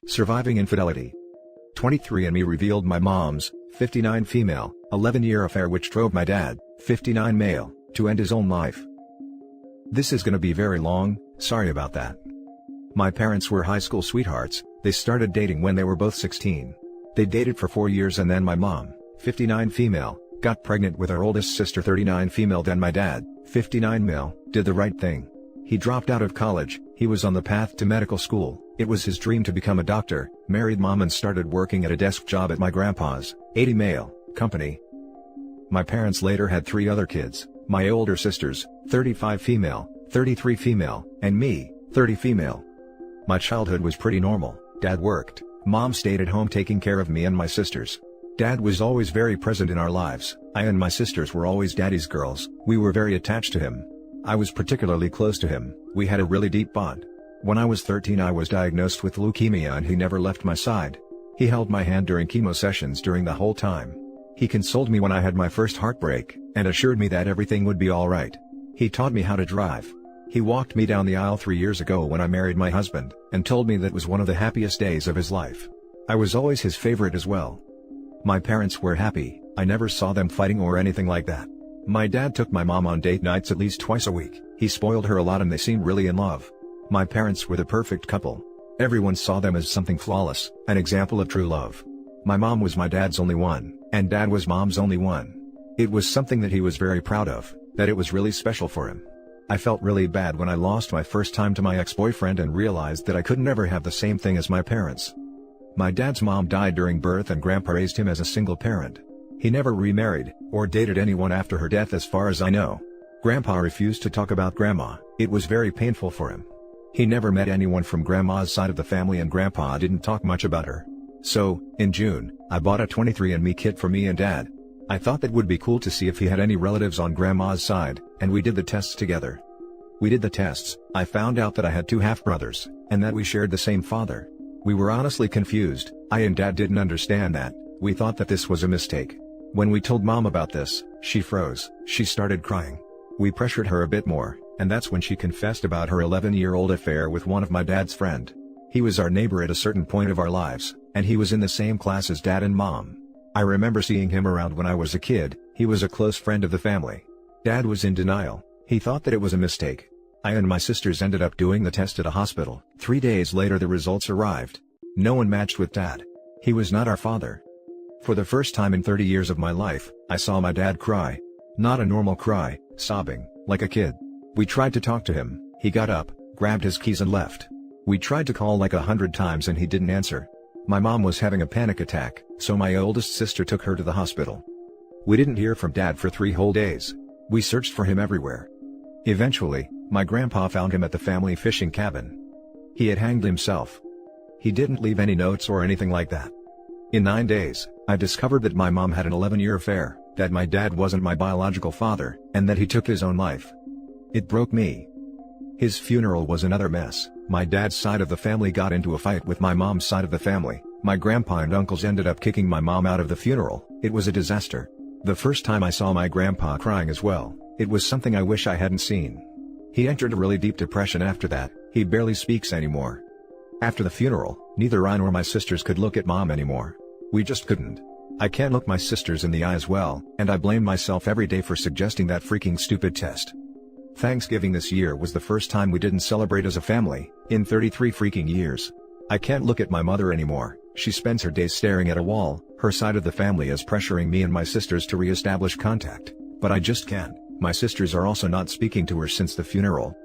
Surviving Infidelity. 23andMe revealed my mom's, 59 female, 11-year affair which drove my dad, 59 male, to end his own life. This is gonna be very long, sorry about that. My parents were high school sweethearts, they started dating when they were both 16. They dated for 4 years and then my mom, 59 female, got pregnant with our oldest sister 39 female. Then my dad, 59 male, did the right thing. He dropped out of college, he was on the path to medical school, it was his dream to become a doctor, married mom and started working at a desk job at my grandpa's, 80 male, company. My parents later had 3 other kids, my older sisters, 35 female, 33 female, and me, 30 female. My childhood was pretty normal, dad worked, mom stayed at home taking care of me and my sisters. Dad was always very present in our lives, I and my sisters were always daddy's girls, we were very attached to him. I was particularly close to him, we had a really deep bond. When I was 13 I was diagnosed with leukemia and he never left my side. He held my hand during chemo sessions during the whole time. He consoled me when I had my first heartbreak, and assured me that everything would be alright. He taught me how to drive. He walked me down the aisle 3 years ago when I married my husband, and told me that was one of the happiest days of his life. I was always his favorite as well. My parents were happy, I never saw them fighting or anything like that. My dad took my mom on date nights at least twice a week, he spoiled her a lot and they seemed really in love. My parents were the perfect couple. Everyone saw them as something flawless, an example of true love. My mom was my dad's only one, and dad was mom's only one. It was something that he was very proud of, that it was really special for him. I felt really bad when I lost my first time to my ex-boyfriend and realized that I could never have the same thing as my parents. My dad's mom died during birth and grandpa raised him as a single parent. He never remarried, or dated anyone after her death as far as I know. Grandpa refused to talk about grandma, it was very painful for him. He never met anyone from grandma's side of the family and grandpa didn't talk much about her. So, in June, I bought a 23andMe kit for me and dad. I thought that would be cool to see if he had any relatives on grandma's side, and we did the tests together. We did the tests, I found out that I had 2 half-brothers, and that we shared the same father. We were honestly confused, I and dad didn't understand that, we thought that this was a mistake. When we told mom about this, she froze, she started crying. We pressured her a bit more, and that's when she confessed about her 11-year-old affair with one of my dad's friend. He was our neighbor at a certain point of our lives, and he was in the same class as dad and mom. I remember seeing him around when I was a kid, he was a close friend of the family. Dad was in denial, he thought that it was a mistake. I and my sisters ended up doing the test at a hospital. 3 days later the results arrived. No one matched with dad. He was not our father. For the first time in 30 years of my life, I saw my dad cry. Not a normal cry, sobbing, like a kid. We tried to talk to him, he got up, grabbed his keys and left. We tried to call like 100 times and he didn't answer. My mom was having a panic attack, so my oldest sister took her to the hospital. We didn't hear from dad for 3 whole days. We searched for him everywhere. Eventually, my grandpa found him at the family fishing cabin. He had hanged himself. He didn't leave any notes or anything like that. In 9 days, I discovered that my mom had an 11-year affair, that my dad wasn't my biological father, and that he took his own life. It broke me. His funeral was another mess. My dad's side of the family got into a fight with my mom's side of the family. My grandpa and uncles ended up kicking my mom out of the funeral. It was a disaster. The first time I saw my grandpa crying as well, it was something I wish I hadn't seen. He entered a really deep depression after that, he barely speaks anymore. After the funeral, neither I nor my sisters could look at mom anymore. We just couldn't. I can't look my sisters in the eye as well, and I blame myself every day for suggesting that freaking stupid test. Thanksgiving this year was the first time we didn't celebrate as a family, in 33 freaking years. I can't look at my mother anymore, she spends her days staring at a wall, her side of the family is pressuring me and my sisters to re-establish contact, but I just can't. My sisters are also not speaking to her since the funeral.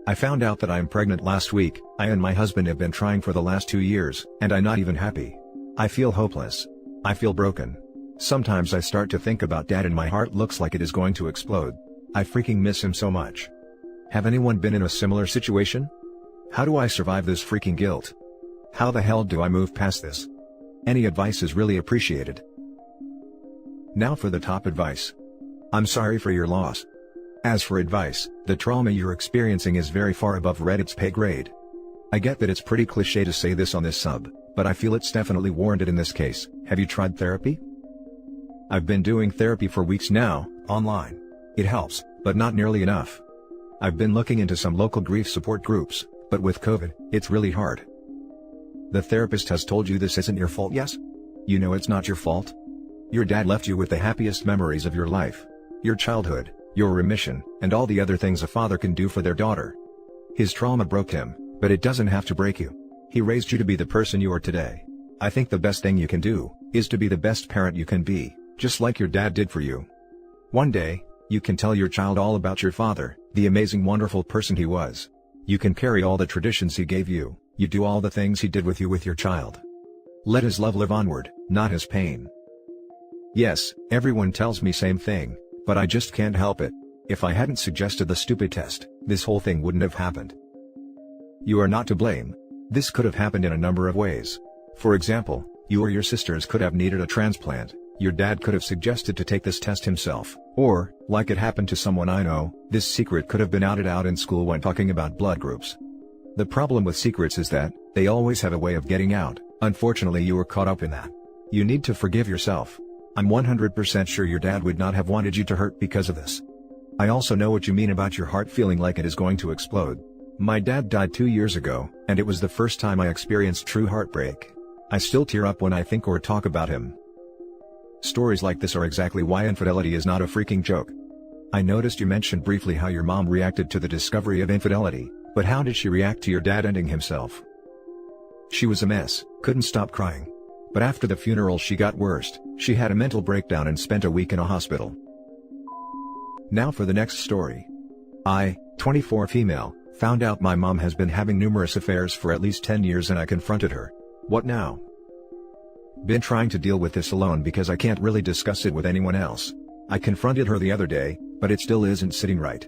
I found out that I am pregnant last week, I and my husband have been trying for the last 2 years, and I'm not even happy. I feel hopeless. I feel broken. Sometimes I start to think about dad and my heart looks like it is going to explode. I freaking miss him so much. Have anyone been in a similar situation? How do I survive this freaking guilt? How the hell do I move past this? Any advice is really appreciated. Now for the top advice. I'm sorry for your loss. As for advice, the trauma you're experiencing is very far above Reddit's pay grade. I get that it's pretty cliche to say this on this sub, but I feel it's definitely warranted in this case. Have you tried therapy? I've been doing therapy for weeks now, online. It helps, but not nearly enough. I've been looking into some local grief support groups, but with COVID, it's really hard. The therapist has told you this isn't your fault, yes? You know it's not your fault. Your dad left you with the happiest memories of your life. Your childhood, your remission, and all the other things a father can do for their daughter. His trauma broke him, but it doesn't have to break you. He raised you to be the person you are today. I think the best thing you can do, is to be the best parent you can be, just like your dad did for you. One day, you can tell your child all about your father, the amazing wonderful person he was. You can carry all the traditions he gave you, you do all the things he did with you with your child. Let his love live onward, not his pain. Yes, everyone tells me same thing, but I just can't help it. If I hadn't suggested the stupid test, this whole thing wouldn't have happened. You are not to blame. This could have happened in a number of ways. For example, you or your sisters could have needed a transplant, your dad could have suggested to take this test himself, or, like it happened to someone I know, this secret could have been outed out in school when talking about blood groups. The problem with secrets is that, they always have a way of getting out. Unfortunately you were caught up in that. You need to forgive yourself. I'm 100% sure your dad would not have wanted you to hurt because of this. I also know what you mean about your heart feeling like it is going to explode. My dad died 2 years ago, and it was the first time I experienced true heartbreak. I still tear up when I think or talk about him. Stories like this are exactly why infidelity is not a freaking joke. I noticed you mentioned briefly how your mom reacted to the discovery of infidelity, but how did she react to your dad ending himself? She was a mess, couldn't stop crying. But after the funeral she got worse, she had a mental breakdown and spent a week in a hospital. Now for the next story. I, 24 female, found out my mom has been having numerous affairs for at least 10 years and I confronted her. What now? Been trying to deal with this alone because I can't really discuss it with anyone else. I confronted her the other day, but it still isn't sitting right.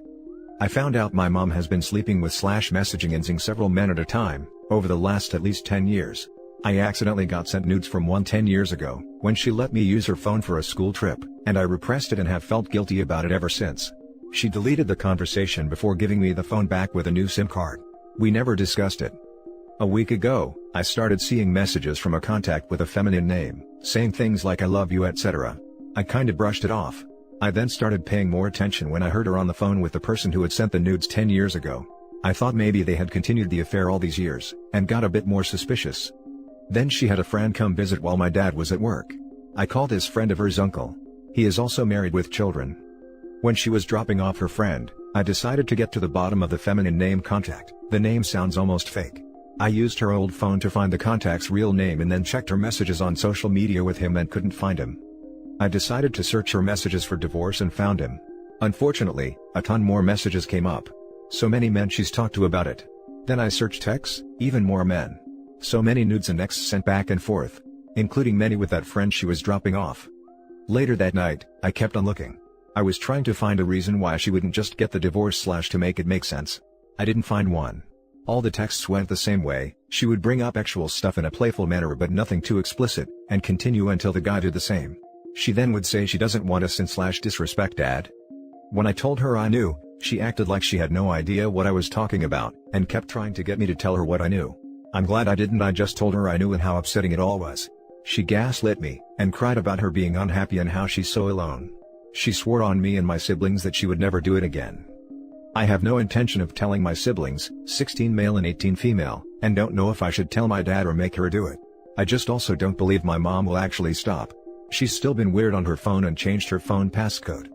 I found out my mom has been sleeping with / messaging and seeing several men at a time, over the last at least 10 years. I accidentally got sent nudes from one 10 years ago, when she let me use her phone for a school trip, and I repressed it and have felt guilty about it ever since. She deleted the conversation before giving me the phone back with a new SIM card. We never discussed it. A week ago, I started seeing messages from a contact with a feminine name, saying things like I love you etc. I kinda brushed it off. I then started paying more attention when I heard her on the phone with the person who had sent the nudes 10 years ago. I thought maybe they had continued the affair all these years, and got a bit more suspicious. Then she had a friend come visit while my dad was at work. I called this friend of hers uncle. He is also married with children. When she was dropping off her friend, I decided to get to the bottom of the feminine name contact. The name sounds almost fake. I used her old phone to find the contact's real name and then checked her messages on social media with him and couldn't find him. I decided to search her messages for divorce and found him. Unfortunately, a ton more messages came up. So many men she's talked to about it. Then I searched texts, even more men. So many nudes and texts sent back and forth, including many with that friend she was dropping off. Later that night, I kept on looking. I was trying to find a reason why she wouldn't just get the divorce / to make it make sense. I didn't find one. All the texts went the same way. She would bring up actual stuff in a playful manner but nothing too explicit, and continue until the guy did the same. She then would say she doesn't want us and / disrespect dad. When I told her I knew, she acted like she had no idea what I was talking about, and kept trying to get me to tell her what I knew. I'm glad I didn't. I just told her I knew and how upsetting it all was. She gaslit me, and cried about her being unhappy and how she's so alone. She swore on me and my siblings that she would never do it again. I have no intention of telling my siblings, 16 male and 18 female, and don't know if I should tell my dad or make her do it. I just also don't believe my mom will actually stop. She's still been weird on her phone and changed her phone passcode.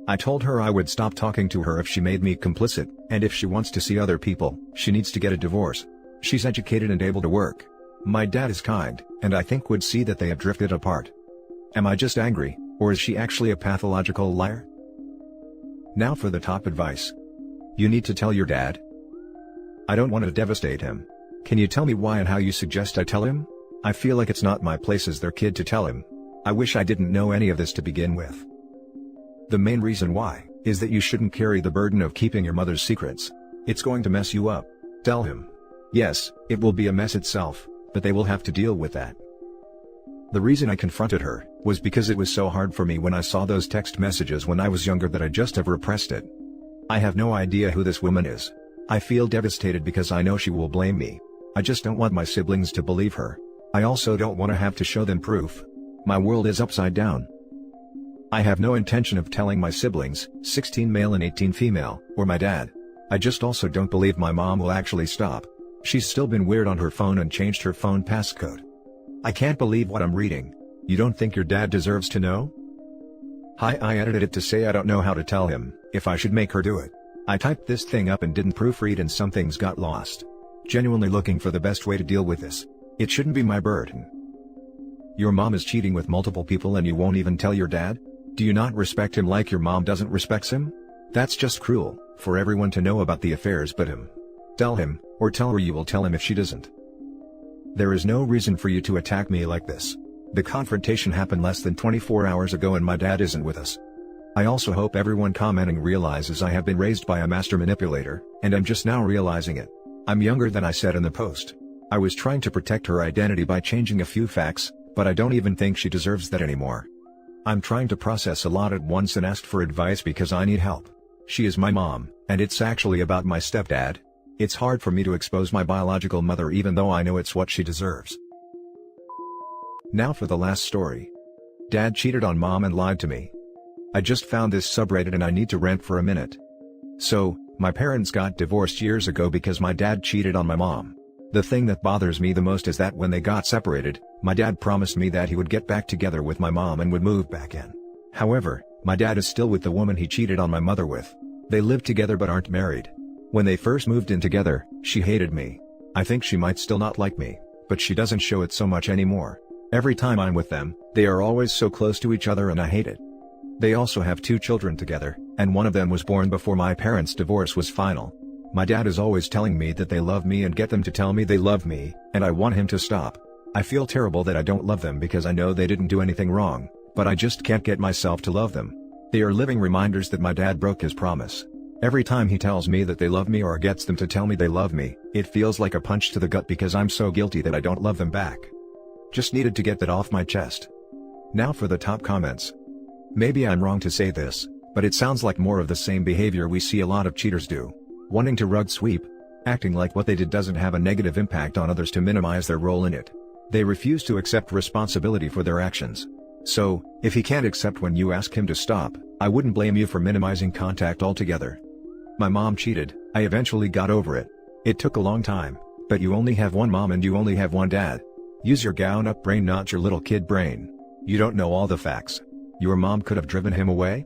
I told her I would stop talking to her if she made me complicit, and if she wants to see other people, she needs to get a divorce. She's educated and able to work. My dad is kind, and I think would see that they have drifted apart. Am I just angry, or is she actually a pathological liar? Now for the top advice. You need to tell your dad. I don't want to devastate him. Can you tell me why and how you suggest I tell him? I feel like it's not my place as their kid to tell him. I wish I didn't know any of this to begin with. The main reason why, is that you shouldn't carry the burden of keeping your mother's secrets. It's going to mess you up. Tell him. Yes, it will be a mess itself, but they will have to deal with that. The reason I confronted her, was because it was so hard for me when I saw those text messages when I was younger that I just have repressed it. I have no idea who this woman is. I feel devastated because I know she will blame me. I just don't want my siblings to believe her. I also don't want to have to show them proof. My world is upside down. I have no intention of telling my siblings, 16 male and 18 female, or my dad. I just also don't believe my mom will actually stop. She's still been weird on her phone and changed her phone passcode. I can't believe what I'm reading. You don't think your dad deserves to know? Hi, I edited it to say I don't know how to tell him if I should make her do it. I typed this thing up and didn't proofread and some things got lost. Genuinely looking for the best way to deal with this. It shouldn't be my burden. Your mom is cheating with multiple people and you won't even tell your dad? Do you not respect him like your mom doesn't respect him? That's just cruel, for everyone to know about the affairs but him. Tell him, or tell her you will tell him if she doesn't. There is no reason for you to attack me like this. The confrontation happened less than 24 hours ago and my dad isn't with us. I also hope everyone commenting realizes I have been raised by a master manipulator, and I'm just now realizing it. I'm younger than I said in the post. I was trying to protect her identity by changing a few facts, but I don't even think she deserves that anymore. I'm trying to process a lot at once and asked for advice because I need help. She is my mom, and it's actually about my stepdad. It's hard for me to expose my biological mother even though I know it's what she deserves. Now for the last story. Dad cheated on mom and lied to me. I just found this subreddit and I need to rant for a minute. So, my parents got divorced years ago because my dad cheated on my mom. The thing that bothers me the most is that when they got separated, my dad promised me that he would get back together with my mom and would move back in. However, my dad is still with the woman he cheated on my mother with. They live together but aren't married. When they first moved in together, she hated me. I think she might still not like me, but she doesn't show it so much anymore. Every time I'm with them, they are always so close to each other and I hate it. They also have 2 children together, and one of them was born before my parents' divorce was final. My dad is always telling me that they love me and get them to tell me they love me, and I want him to stop. I feel terrible that I don't love them because I know they didn't do anything wrong, but I just can't get myself to love them. They are living reminders that my dad broke his promise. Every time he tells me that they love me or gets them to tell me they love me, it feels like a punch to the gut because I'm so guilty that I don't love them back. Just needed to get that off my chest. Now for the top comments. Maybe I'm wrong to say this, but it sounds like more of the same behavior we see a lot of cheaters do. Wanting to rug sweep, acting like what they did doesn't have a negative impact on others to minimize their role in it. They refuse to accept responsibility for their actions. So, if he can't accept when you ask him to stop, I wouldn't blame you for minimizing contact altogether. My mom cheated, I eventually got over it. It took a long time, but you only have one mom and you only have one dad. Use your grown-up brain, not your little kid brain. You don't know all the facts. Your mom could have driven him away?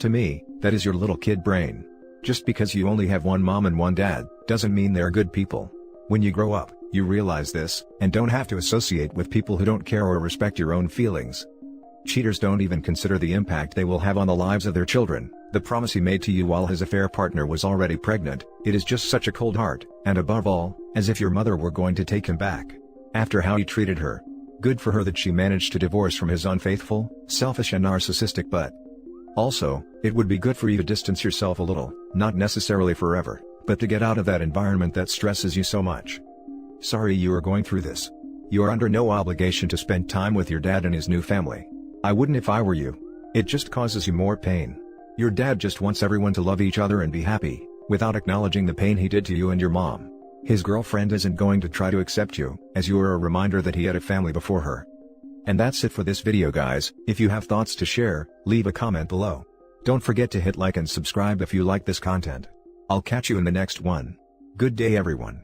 To me, that is your little kid brain. Just because you only have one mom and one dad, doesn't mean they're good people. When you grow up, you realize this, and don't have to associate with people who don't care or respect your own feelings. Cheaters don't even consider the impact they will have on the lives of their children. The promise he made to you while his affair partner was already pregnant, it is just such a cold heart, and above all, as if your mother were going to take him back. After how he treated her. Good for her that she managed to divorce from his unfaithful, selfish and narcissistic butt. Also, it would be good for you to distance yourself a little, not necessarily forever, but to get out of that environment that stresses you so much. Sorry you are going through this. You are under no obligation to spend time with your dad and his new family. I wouldn't if I were you. It just causes you more pain. Your dad just wants everyone to love each other and be happy, without acknowledging the pain he did to you and your mom. His girlfriend isn't going to try to accept you, as you are a reminder that he had a family before her. And that's it for this video guys. If you have thoughts to share, leave a comment below. Don't forget to hit like and subscribe if you like this content. I'll catch you in the next one. Good day everyone.